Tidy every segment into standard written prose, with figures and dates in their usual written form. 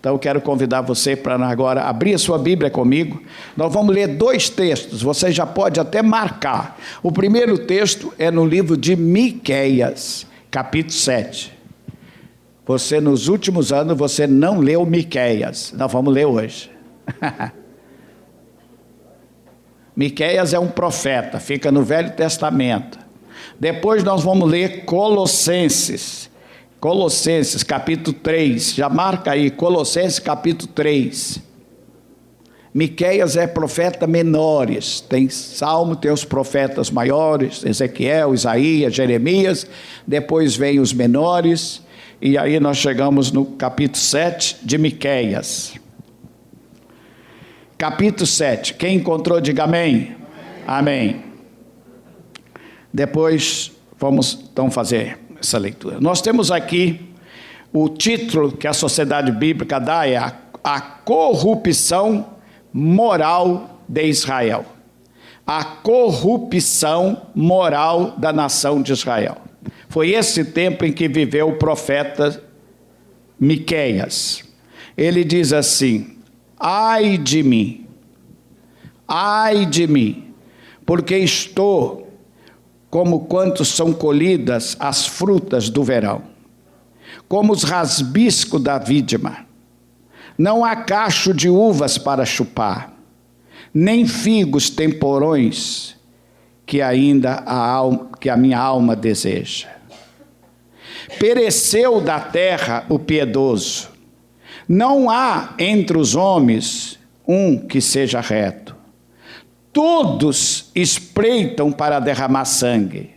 Então eu quero convidar você para agora abrir a sua Bíblia comigo. Nós vamos ler 2 textos, você já pode até marcar. O primeiro texto é no livro de Miqueias, capítulo 7. Você, nos últimos anos, você não leu Miqueias. Nós vamos ler hoje. Miqueias é um profeta, fica no Velho Testamento. Depois nós vamos ler Colossenses. Colossenses, capítulo 3, já marca aí, Colossenses, capítulo 3. Miqueias é profeta menores, tem Salmo, tem os profetas maiores, Ezequiel, Isaías, Jeremias, depois vem os menores, e aí nós chegamos no capítulo 7 de Miqueias. Capítulo 7, quem encontrou, diga amém. Amém. Depois vamos então fazer essa leitura. Nós temos aqui o título que a Sociedade Bíblica dá, é a corrupção moral de Israel. A corrupção moral da nação de Israel. Foi esse tempo em que viveu o profeta Miqueias. Ele diz assim: ai de mim, porque estou como quantos são colhidas as frutas do verão, como os rasbiscos da vidma. Não há cacho de uvas para chupar, nem figos temporões que ainda que a minha alma deseja. Pereceu da terra o piedoso, não há entre os homens um que seja reto. Todos espreitam para derramar sangue.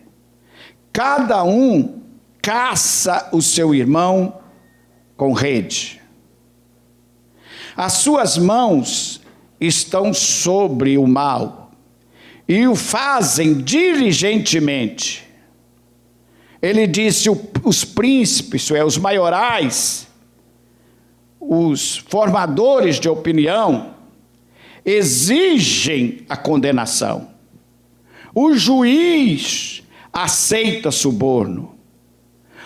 Cada um caça o seu irmão com rede. As suas mãos estão sobre o mal e o fazem diligentemente. Ele disse: os príncipes, os maiorais, os formadores de opinião, exigem a condenação. O juiz aceita suborno.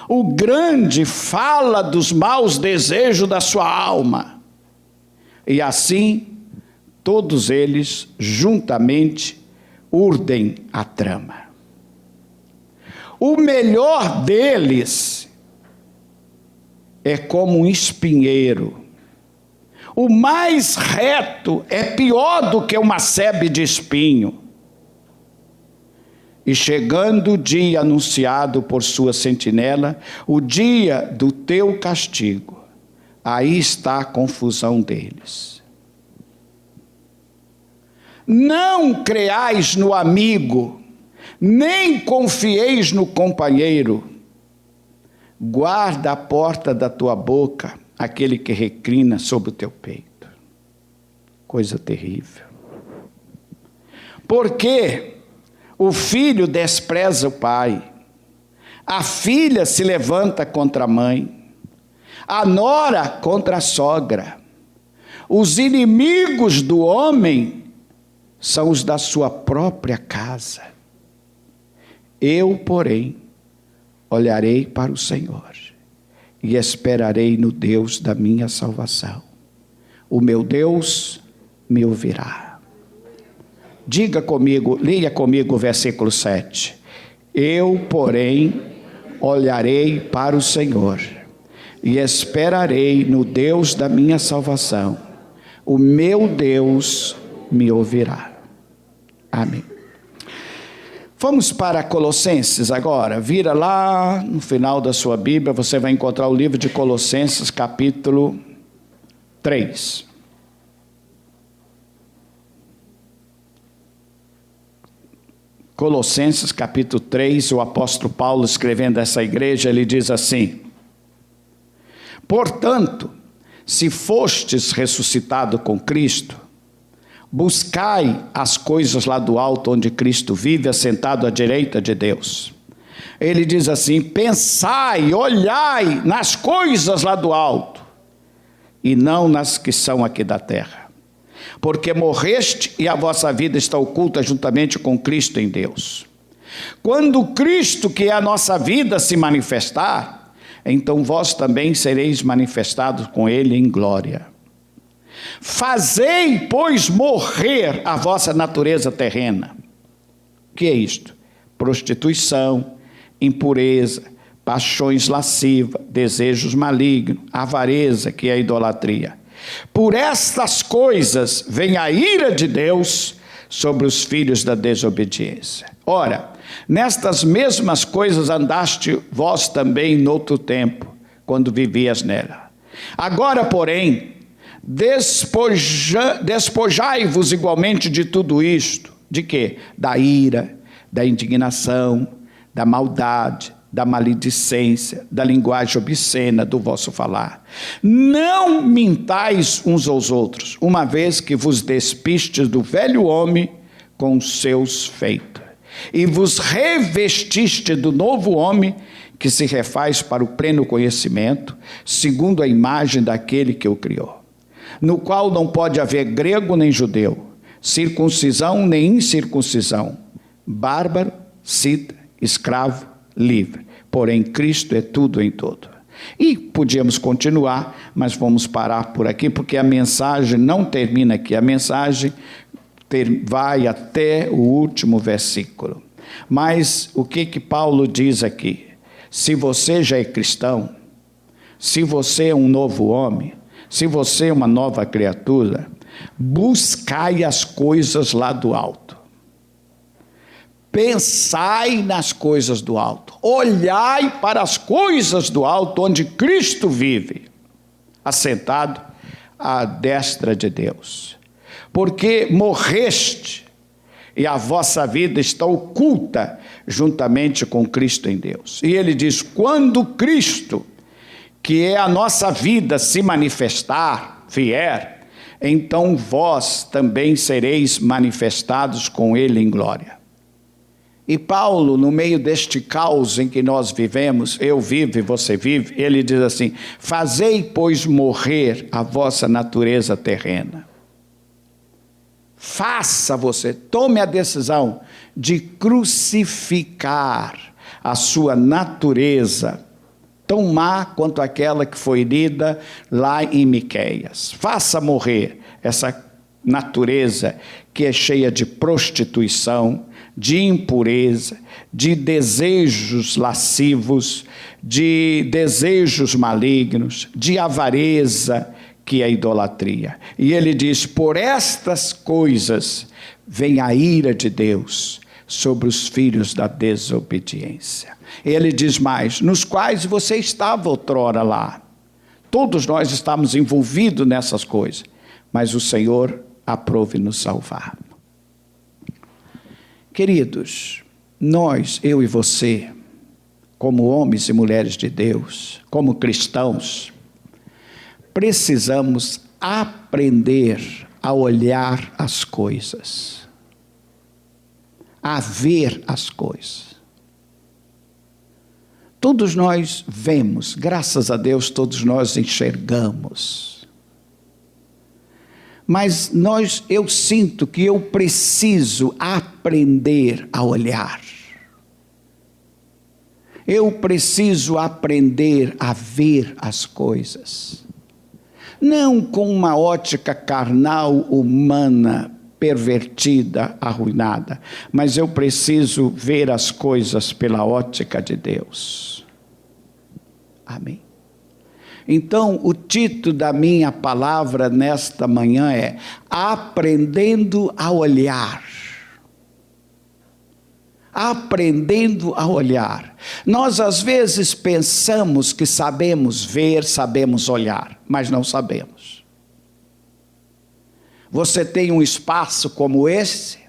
O grande fala dos maus desejos da sua alma. E assim, todos eles juntamente urdem a trama. O melhor deles é como um espinheiro. O mais reto é pior do que uma sebe de espinho. E chegando o dia anunciado por sua sentinela, o dia do teu castigo, aí está a confusão deles. Não creais no amigo, nem confieis no companheiro. Guarda a porta da tua boca aquele que reclina sobre o teu peito. Coisa terrível. Porque o filho despreza o pai, a filha se levanta contra a mãe, a nora contra a sogra. Os inimigos do homem são os da sua própria casa. Eu, porém, olharei para o Senhor e esperarei no Deus da minha salvação. O meu Deus me ouvirá. Diga comigo, leia comigo o versículo 7. Eu, porém, olharei para o Senhor e esperarei no Deus da minha salvação. O meu Deus me ouvirá. Amém. Vamos para Colossenses agora. Vira lá no final da sua Bíblia, você vai encontrar o livro de Colossenses, capítulo 3. Colossenses, capítulo 3, o apóstolo Paulo escrevendo a essa igreja, ele diz assim: portanto, se fostes ressuscitado com Cristo, buscai as coisas lá do alto, onde Cristo vive, assentado à direita de Deus. Ele diz assim: pensai, olhai nas coisas lá do alto, e não nas que são aqui da terra. Porque morreste e a vossa vida está oculta juntamente com Cristo em Deus. Quando Cristo, que é a nossa vida, se manifestar, então vós também sereis manifestados com ele em glória. Fazei, pois, morrer a vossa natureza terrena. O que é isto? Prostituição, impureza, paixões lascivas, desejos malignos, avareza, que é a idolatria. Por estas coisas vem a ira de Deus sobre os filhos da desobediência. Ora, nestas mesmas coisas andaste vós também noutro tempo, quando vivias nela. Agora, porém, despojai-vos igualmente de tudo isto. De quê? Da ira, da indignação, da maldade, da maledicência, da linguagem obscena do vosso falar. Não mintais uns aos outros, uma vez que vos despistes do velho homem com os seus feitos, e vos revestiste do novo homem, que se refaz para o pleno conhecimento, segundo a imagem daquele que o criou, no qual não pode haver grego nem judeu, circuncisão nem incircuncisão, bárbaro, cita, escravo, livre, porém Cristo é tudo em todo. E podíamos continuar, mas vamos parar por aqui, porque a mensagem não termina aqui, a mensagem vai até o último versículo. Mas o que Paulo diz aqui? Se você já é cristão, se você é um novo homem, se você é uma nova criatura, buscai as coisas lá do alto. Pensai nas coisas do alto, olhai para as coisas do alto, onde Cristo vive, assentado à destra de Deus. Porque morreste, e a vossa vida está oculta juntamente com Cristo em Deus. E ele diz, quando Cristo, que é a nossa vida, se manifestar, vier, então vós também sereis manifestados com ele em glória. E Paulo, no meio deste caos em que nós vivemos, eu vivo e você vive, ele diz assim, fazei, pois, morrer a vossa natureza terrena. Faça você, tome a decisão de crucificar a sua natureza, tão má quanto aquela que foi lida lá em Miqueias. Faça morrer essa natureza que é cheia de prostituição, de impureza, de desejos lascivos, de desejos malignos, de avareza, que é a idolatria. E ele diz, por estas coisas vem a ira de Deus sobre os filhos da desobediência. Ele diz mais, nos quais você estava outrora lá. Todos nós estamos envolvidos nessas coisas, mas o Senhor aprove nos salvar. Queridos, nós, eu e você, como homens e mulheres de Deus, como cristãos, precisamos aprender a olhar as coisas, a ver as coisas. Todos nós vemos, graças a Deus, todos nós enxergamos. Mas eu sinto que eu preciso aprender a olhar. Eu preciso aprender a ver as coisas. Não com uma ótica carnal, humana, pervertida, arruinada, mas eu preciso ver as coisas pela ótica de Deus. Amém. Então, o título da minha palavra nesta manhã é Aprendendo a Olhar. Aprendendo a olhar. Nós às vezes pensamos que sabemos ver, sabemos olhar, mas não sabemos. Você tem um espaço como esse,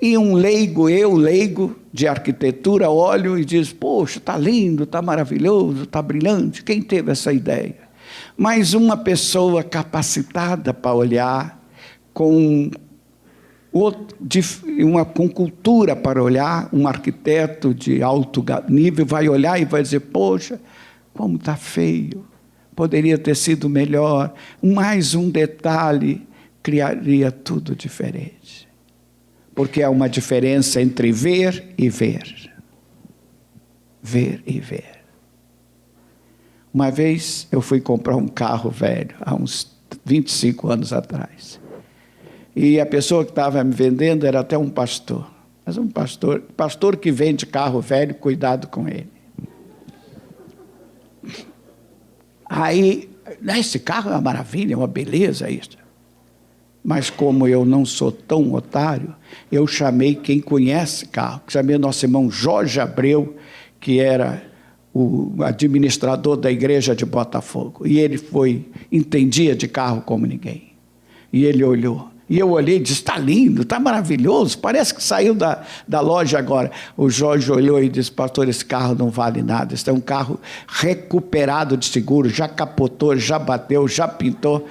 e um leigo, eu leigo de arquitetura, olho e diz, poxa, está lindo, está maravilhoso, está brilhante, quem teve essa ideia? Mas uma pessoa capacitada para olhar, com cultura para olhar, um arquiteto de alto nível vai olhar e vai dizer, poxa, como está feio, poderia ter sido melhor, mais um detalhe criaria tudo diferente. Porque há uma diferença entre ver e ver. Ver e ver. Uma vez eu fui comprar um carro velho, há uns 25 anos atrás. E a pessoa que estava me vendendo era até um pastor. Mas um pastor que vende carro velho, cuidado com ele. Aí, esse carro é uma maravilha, é uma beleza isso. Mas como eu não sou tão otário, eu chamei quem conhece carro. Chamei nosso irmão Jorge Abreu, que era o administrador da igreja de Botafogo. E ele entendia de carro como ninguém. E ele olhou. E eu olhei e disse, está lindo, está maravilhoso, parece que saiu da loja agora. O Jorge olhou e disse, pastor, esse carro não vale nada, esse é um carro recuperado de seguro, já capotou, já bateu, já pintou.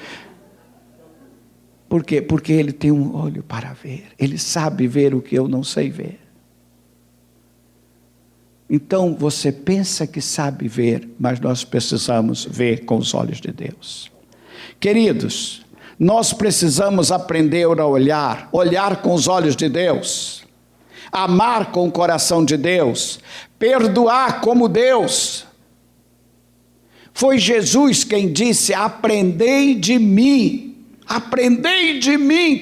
Por quê? Porque ele tem um olho para ver, ele sabe ver o que eu não sei ver. Então você pensa que sabe ver, mas nós precisamos ver com os olhos de Deus. Queridos, nós precisamos aprender a olhar com os olhos de Deus, amar com o coração de Deus, perdoar como Deus. Foi Jesus quem disse, aprendei de mim,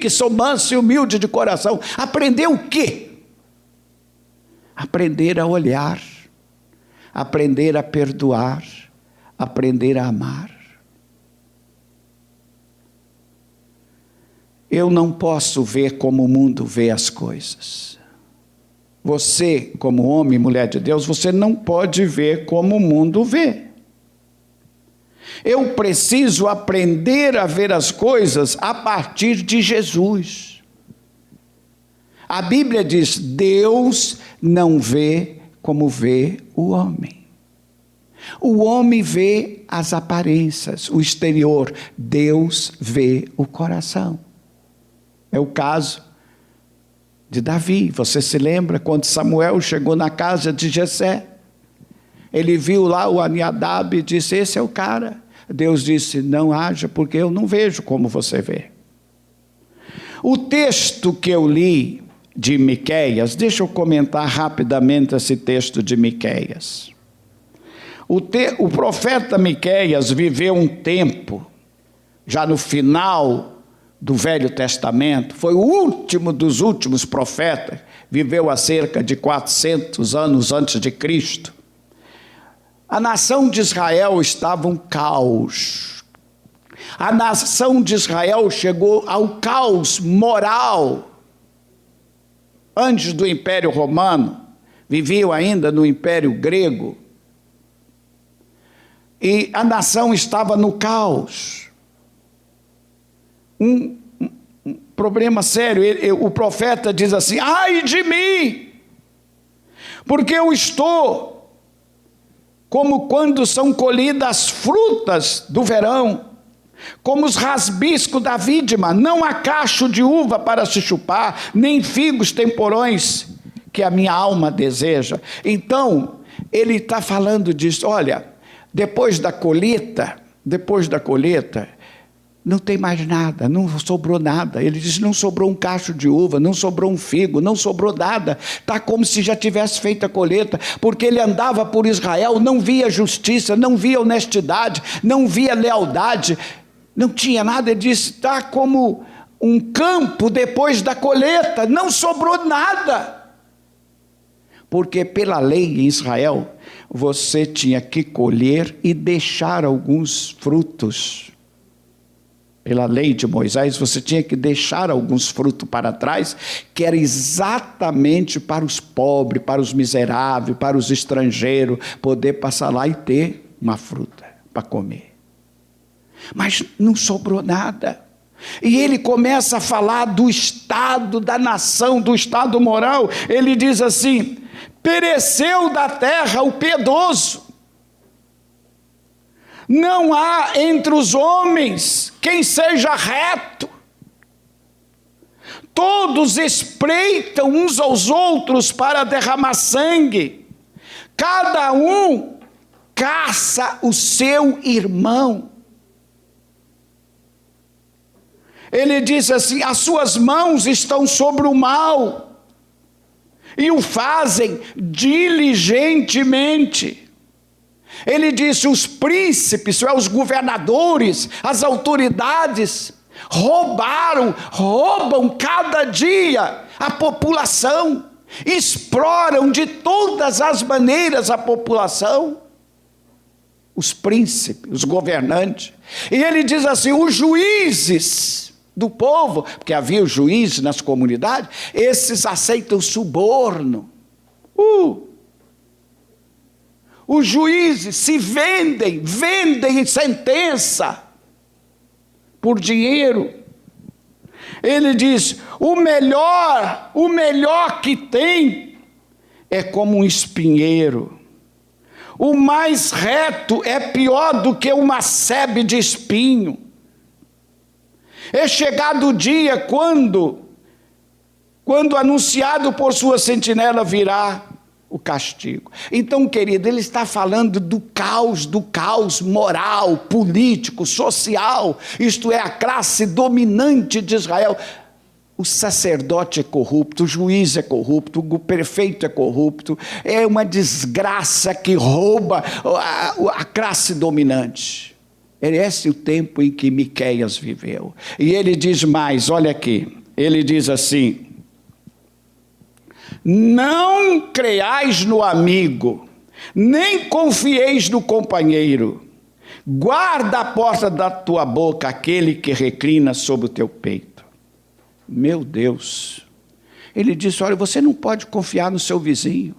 que sou manso e humilde de coração. Aprender o quê? Aprender a olhar, aprender a perdoar, aprender a amar. Eu não posso ver como o mundo vê as coisas. Você, como homem e mulher de Deus, você não pode ver como o mundo vê. Eu preciso aprender a ver as coisas a partir de Jesus. A Bíblia diz, Deus não vê como vê o homem. O homem vê as aparências, o exterior. Deus vê o coração. É o caso de Davi. Você se lembra quando Samuel chegou na casa de Jessé? Ele viu lá o Amiadab e disse, esse é o cara. Deus disse, não haja, porque eu não vejo como você vê. O texto que eu li de Miqueias, deixa eu comentar rapidamente esse texto de Miqueias. O profeta Miqueias viveu um tempo, já no final do Velho Testamento, foi o último dos últimos profetas, viveu há cerca de 400 anos antes de Cristo. A nação de Israel estava um caos. A nação de Israel chegou ao caos moral. Antes do Império Romano, viviam ainda no Império Grego. E a nação estava no caos. Um problema sério. O profeta diz assim, ai de mim, porque eu estou como quando são colhidas as frutas do verão, como os rasbiscos da vídima, não há cacho de uva para se chupar, nem figos temporões que a minha alma deseja. Então, ele está falando disso, olha, depois da colheita, não tem mais nada, não sobrou nada. Ele diz, não sobrou um cacho de uva, não sobrou um figo, não sobrou nada. Está como se já tivesse feito a colheita, porque ele andava por Israel, não via justiça, não via honestidade, não via lealdade, não tinha nada. Ele disse, está como um campo depois da colheita, não sobrou nada. Porque pela lei em Israel, você tinha que colher e deixar alguns frutos. Pela lei de Moisés, você tinha que deixar alguns frutos para trás, que era exatamente para os pobres, para os miseráveis, para os estrangeiros, poder passar lá e ter uma fruta para comer. Mas não sobrou nada. E ele começa a falar do estado da nação, do estado moral. Ele diz assim, pereceu da terra o piedoso. Não há entre os homens quem seja reto. Todos espreitam uns aos outros para derramar sangue. Cada um caça o seu irmão. Ele diz assim, as suas mãos estão sobre o mal e o fazem diligentemente. Ele disse: os príncipes, os governadores, as autoridades, roubam cada dia a população, exploram de todas as maneiras a população, os príncipes, os governantes. E ele diz assim: os juízes do povo, porque havia os juízes nas comunidades, esses aceitam suborno. Os juízes se vendem sentença por dinheiro. Ele diz: o melhor que tem é como um espinheiro. O mais reto é pior do que uma sebe de espinho. É chegado o dia quando anunciado por sua sentinela virá o castigo. Então, querido, ele está falando do caos moral, político, social, isto é, a classe dominante de Israel. O sacerdote é corrupto, o juiz é corrupto, o prefeito é corrupto, é uma desgraça que rouba a classe dominante. Esse é o tempo em que Miqueias viveu. E ele diz mais, olha aqui, ele diz assim: não creais no amigo, nem confieis no companheiro, guarda a porta da tua boca aquele que reclina sobre o teu peito. Meu Deus, ele disse: olha, você não pode confiar no seu vizinho,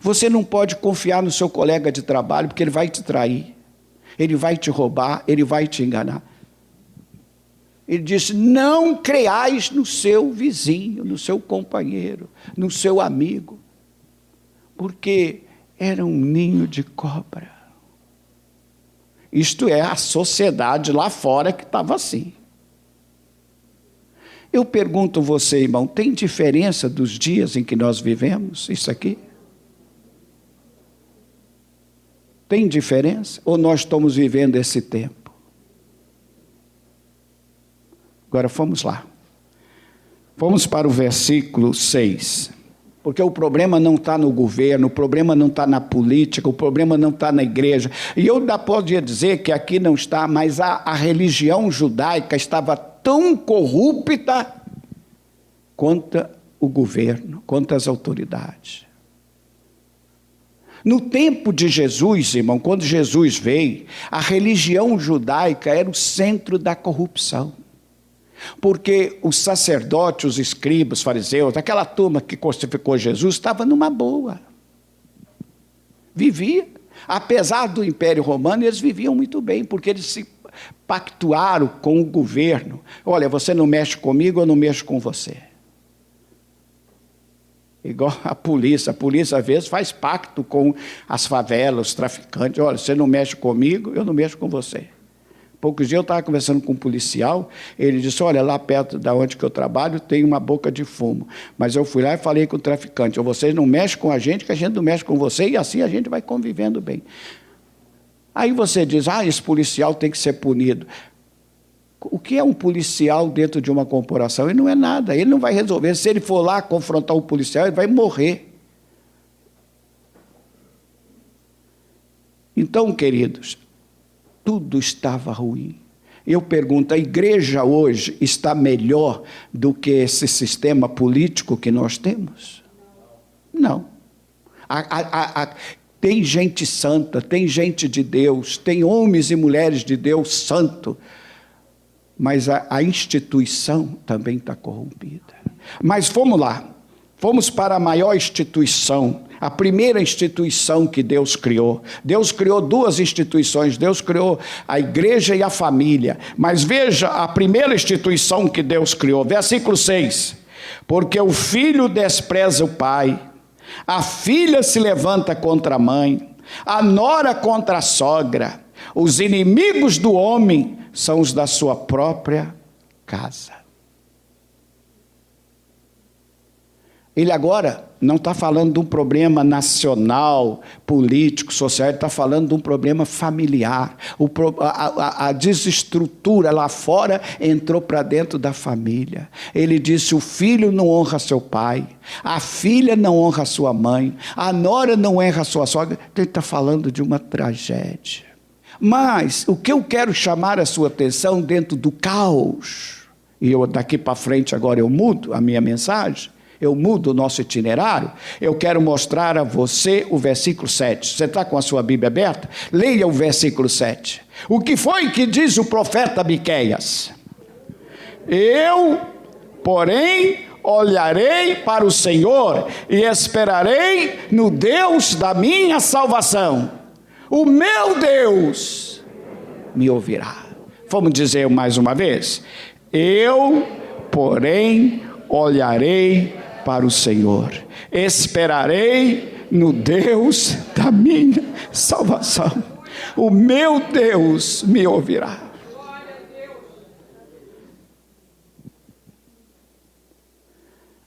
você não pode confiar no seu colega de trabalho, porque ele vai te trair, ele vai te roubar, ele vai te enganar. Ele disse: não creais no seu vizinho, no seu companheiro, no seu amigo, porque era um ninho de cobra. Isto é, a sociedade lá fora que estava assim. Eu pergunto a você, irmão, tem diferença dos dias em que nós vivemos, isso aqui? Tem diferença? Ou nós estamos vivendo esse tempo? Agora vamos lá. Vamos para o versículo 6. Porque o problema não está no governo, o problema não está na política, o problema não está na igreja. E eu ainda podia dizer que aqui não está, mas a religião judaica estava tão corrupta quanto o governo, quanto as autoridades. No tempo de Jesus, irmão, quando Jesus veio, a religião judaica era o centro da corrupção. Porque os sacerdotes, os escribas, os fariseus, aquela turma que crucificou Jesus, estava numa boa. Vivia. Apesar do Império Romano, eles viviam muito bem, porque eles se pactuaram com o governo. Olha, você não mexe comigo, eu não mexo com você. Igual a polícia às vezes faz pacto com as favelas, os traficantes. Olha, você não mexe comigo, eu não mexo com você. Poucos dias eu estava conversando com um policial, ele disse: olha, lá perto da onde que eu trabalho tem uma boca de fumo, mas eu fui lá e falei com o traficante: vocês não mexem com a gente, que a gente não mexe com você, e assim a gente vai convivendo bem. Aí você diz: esse policial tem que ser punido. O que é um policial dentro de uma corporação? Ele não é nada, ele não vai resolver. Se ele for lá confrontar um policial, ele vai morrer. Então, queridos, tudo estava ruim. Eu pergunto: a igreja hoje está melhor do que esse sistema político que nós temos? Não. Tem gente santa, tem gente de Deus, tem homens e mulheres de Deus santo, mas a instituição também está corrompida. Mas vamos lá, vamos para a maior instituição, a primeira instituição que Deus criou. Deus criou duas instituições, Deus criou a igreja e a família. Mas veja a primeira instituição que Deus criou, versículo 6. Porque o filho despreza o pai, a filha se levanta contra a mãe, a nora contra a sogra, os inimigos do homem são os da sua própria casa. Ele agora não está falando de um problema nacional, político, social, ele está falando de um problema familiar. A desestrutura lá fora entrou para dentro da família. Ele disse: o filho não honra seu pai, a filha não honra sua mãe, a nora não honra sua sogra. Ele está falando de uma tragédia. Mas o que eu quero chamar a sua atenção dentro do caos, e eu daqui para frente agora eu mudo a minha mensagem, eu mudo o nosso itinerário, eu quero mostrar a você o versículo 7. Você está com a sua Bíblia aberta? Leia o versículo 7. O que foi que diz o profeta Miqueias? Eu, porém, olharei para o Senhor e esperarei no Deus da minha salvação. O meu Deus me ouvirá. Vamos dizer mais uma vez. Eu, porém, olharei para o Senhor, esperarei no Deus da minha salvação. O meu Deus me ouvirá.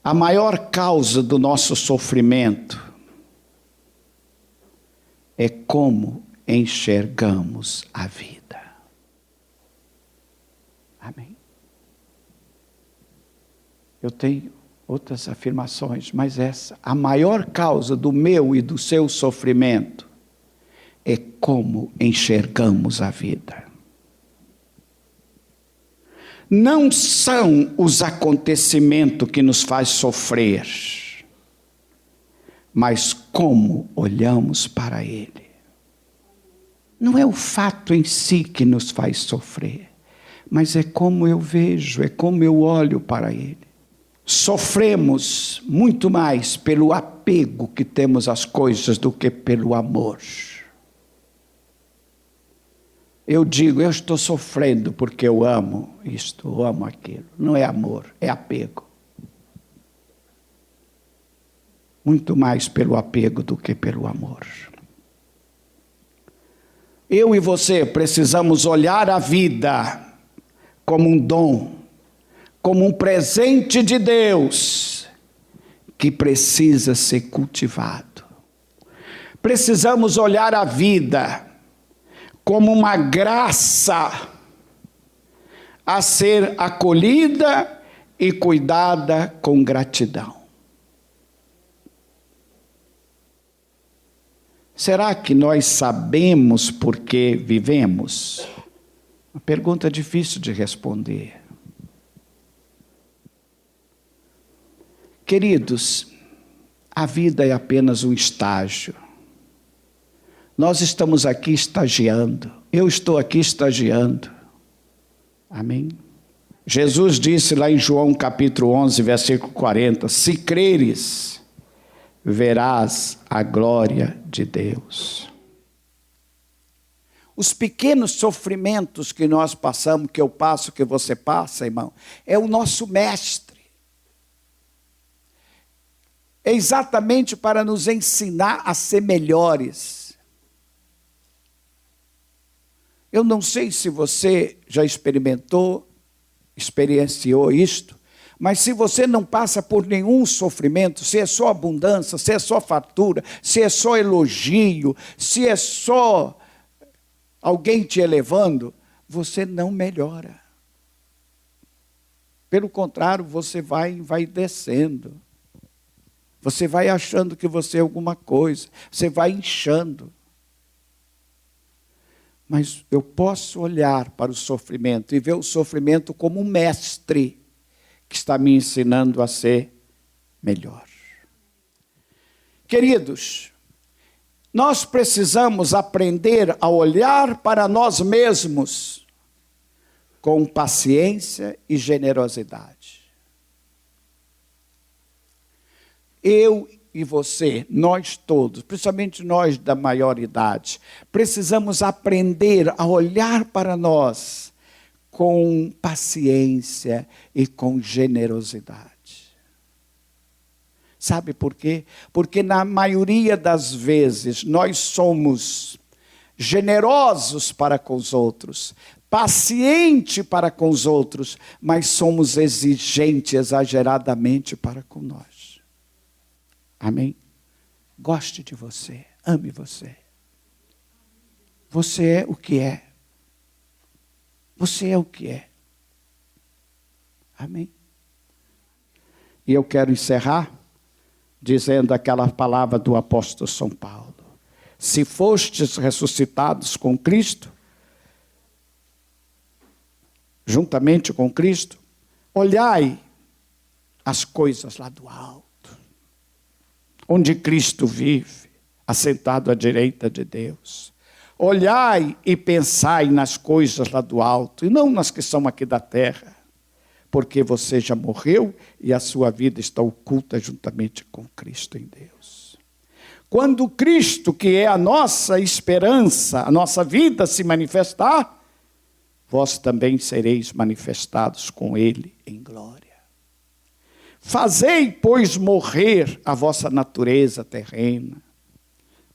A maior causa do nosso sofrimento é como enxergamos a vida. Amém? Eu tenho outras afirmações, mas essa, a maior causa do meu e do seu sofrimento é como enxergamos a vida. Não são os acontecimentos que nos faz sofrer, mas como olhamos para ele. Não é o fato em si que nos faz sofrer, mas é como eu vejo, é como eu olho para ele. Sofremos muito mais pelo apego que temos às coisas do que pelo amor. Eu digo, eu estou sofrendo porque eu amo isto, eu amo aquilo. Não é amor, é apego. Muito mais pelo apego do que pelo amor. Eu e você precisamos olhar a vida como um dom, como um presente de Deus, que precisa ser cultivado. Precisamos olhar a vida como uma graça a ser acolhida e cuidada com gratidão. Será que nós sabemos por que vivemos? Uma pergunta difícil de responder. Queridos, a vida é apenas um estágio. Nós estamos aqui estagiando. Eu estou aqui estagiando. Amém? Jesus disse lá em João capítulo 11, versículo 40, se creres, verás a glória de Deus. Os pequenos sofrimentos que nós passamos, que eu passo, que você passa, irmão, é o nosso mestre. É exatamente para nos ensinar a ser melhores. Eu não sei se você já experienciou isto, mas se você não passa por nenhum sofrimento, se é só abundância, se é só fartura, se é só elogio, se é só alguém te elevando, você não melhora. Pelo contrário, você vai descendo. Você vai achando que você é alguma coisa, você vai inchando. Mas eu posso olhar para o sofrimento e ver o sofrimento como um mestre que está me ensinando a ser melhor. Queridos, nós precisamos aprender a olhar para nós mesmos com paciência e generosidade. Eu e você, nós todos, principalmente nós da maior idade, precisamos aprender a olhar para nós com paciência e com generosidade. Sabe por quê? Porque na maioria das vezes nós somos generosos para com os outros, pacientes para com os outros, mas somos exigentes exageradamente para com nós. Amém? Goste de você, ame você. Você é o que é. Você é o que é. Amém? E eu quero encerrar dizendo aquela palavra do apóstolo São Paulo. Se fostes ressuscitados com Cristo, juntamente com Cristo, olhai as coisas lá do alto, onde Cristo vive, assentado à direita de Deus. Olhai e pensai nas coisas lá do alto, e não nas que são aqui da terra, porque você já morreu e a sua vida está oculta juntamente com Cristo em Deus. Quando Cristo, que é a nossa esperança, a nossa vida se manifestar, vós também sereis manifestados com Ele em glória. Fazei, pois, morrer a vossa natureza terrena,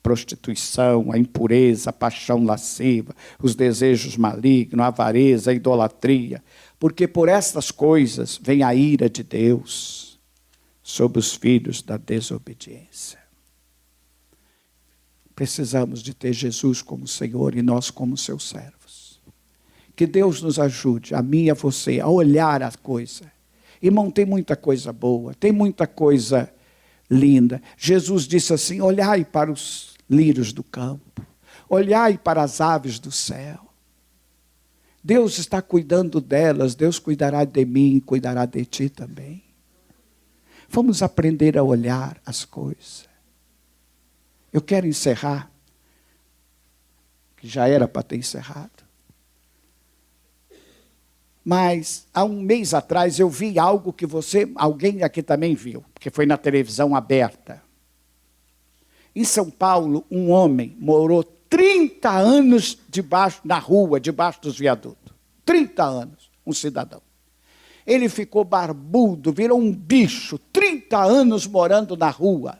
prostituição, a impureza, a paixão lasciva, os desejos malignos, a avareza, a idolatria, porque por estas coisas vem a ira de Deus sobre os filhos da desobediência. Precisamos de ter Jesus como Senhor e nós como seus servos. Que Deus nos ajude, a mim e a você, a olhar a coisa. Irmão, tem muita coisa boa, tem muita coisa linda. Jesus disse assim, olhai para os lírios do campo, olhai para as aves do céu. Deus está cuidando delas, Deus cuidará de mim, cuidará de ti também. Vamos aprender a olhar as coisas. Eu quero encerrar, que já era para ter encerrado. Mas, há um mês atrás, eu vi algo que alguém aqui também viu, porque foi na televisão aberta. Em São Paulo, um homem morou 30 anos na rua, debaixo dos viadutos. 30 anos, um cidadão. Ele ficou barbudo, virou um bicho, 30 anos morando na rua.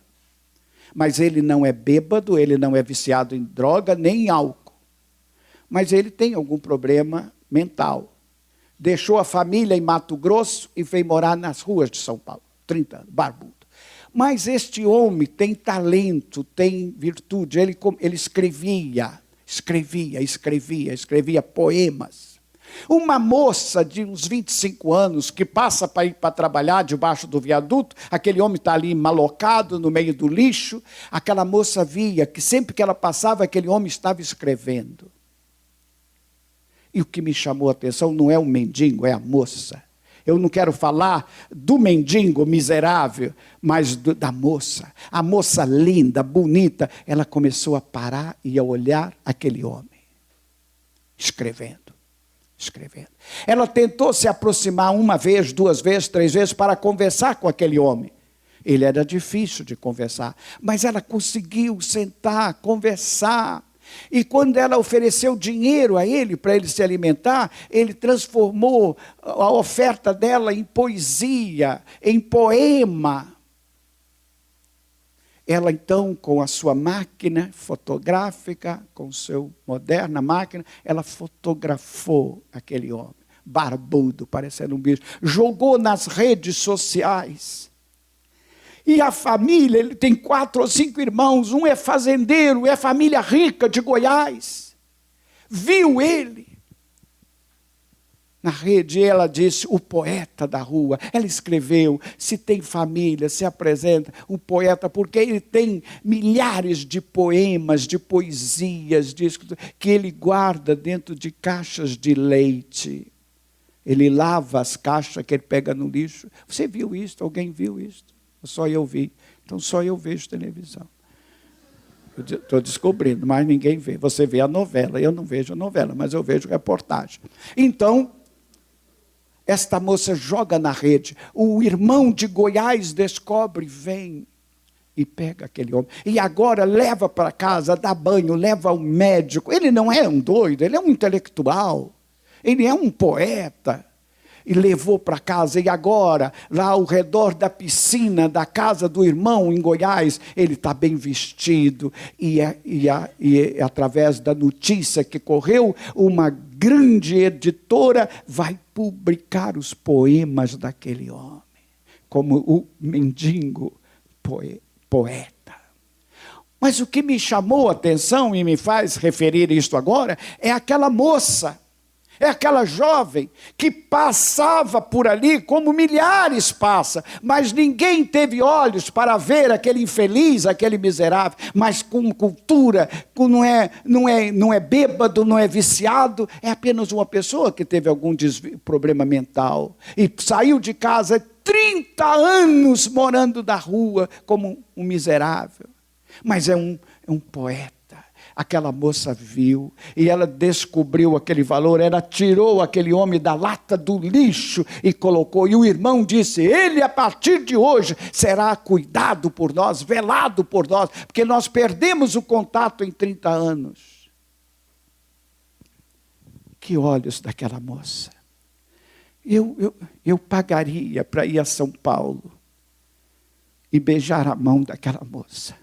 Mas ele não é bêbado, ele não é viciado em droga, nem em álcool. Mas ele tem algum problema mental. Deixou a família em Mato Grosso e veio morar nas ruas de São Paulo. 30 anos, barbudo. Mas este homem tem talento, tem virtude. Ele escrevia poemas. Uma moça de uns 25 anos que passa para ir para trabalhar debaixo do viaduto, aquele homem está ali malocado no meio do lixo, aquela moça via que sempre que ela passava, aquele homem estava escrevendo. E o que me chamou a atenção não é o mendigo, é a moça. Eu não quero falar do mendigo miserável, mas da moça. A moça linda, bonita, ela começou a parar e a olhar aquele homem, escrevendo. Ela tentou se aproximar uma vez, 2 vezes, 3 vezes para conversar com aquele homem. Ele era difícil de conversar, mas ela conseguiu sentar, conversar. E quando ela ofereceu dinheiro a ele, para ele se alimentar, ele transformou a oferta dela em poesia, em poema. Ela então, com a sua máquina fotográfica, com sua moderna máquina, ela fotografou aquele homem, barbudo, parecendo um bicho, jogou nas redes sociais. E a família, ele tem 4 ou 5 irmãos, um é fazendeiro, é família rica de Goiás. Viu ele na rede, ela disse, o poeta da rua. Ela escreveu, se tem família, se apresenta, um poeta, porque ele tem milhares de poemas, de poesias, que ele guarda dentro de caixas de leite. Ele lava as caixas que ele pega no lixo. Você viu isso? Alguém viu isso? Só eu vi. Então só eu vejo televisão. Eu estou descobrindo, mas ninguém vê. Você vê a novela, eu não vejo a novela, mas eu vejo reportagem. Então, esta moça joga na rede. O irmão de Goiás descobre, vem e pega aquele homem. E agora leva para casa, dá banho, leva ao médico. Ele não é um doido, ele é um intelectual. Ele é um poeta. E levou para casa, e agora, lá ao redor da piscina da casa do irmão em Goiás, ele está bem vestido, e através da notícia que correu, uma grande editora vai publicar os poemas daquele homem, como o mendigo poeta. Mas o que me chamou a atenção e me faz referir isto agora é aquela moça, é aquela jovem que passava por ali como milhares passam, mas ninguém teve olhos para ver aquele infeliz, aquele miserável, mas com cultura, não é bêbado, não é viciado, é apenas uma pessoa que teve algum problema mental e saiu de casa 30 anos morando da rua como um miserável. Mas é um poeta. Aquela moça viu e ela descobriu aquele valor. Ela tirou aquele homem da lata do lixo e colocou. E o irmão disse: ele a partir de hoje será cuidado por nós, velado por nós, porque nós perdemos o contato em 30 anos. Que olhos daquela moça. Eu pagaria para ir a São Paulo e beijar a mão daquela moça.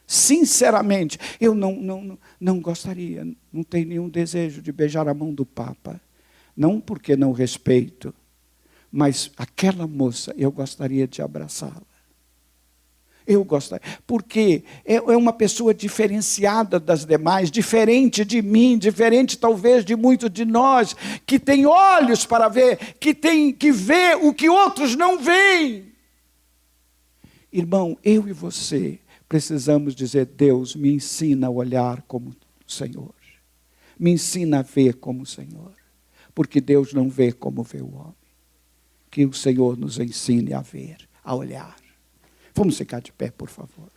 Sinceramente, eu não gostaria, não tenho nenhum desejo de beijar a mão do Papa. Não porque não respeito, mas aquela moça, eu gostaria de abraçá-la. Eu gostaria, porque é uma pessoa diferenciada das demais, diferente de mim, diferente talvez de muitos de nós, que tem olhos para ver, que vê o que outros não veem. Irmão, eu e você precisamos dizer: Deus, me ensina a olhar como o Senhor. Me ensina a ver como o Senhor. Porque Deus não vê como vê o homem. Que o Senhor nos ensine a ver, a olhar. Vamos ficar de pé, por favor.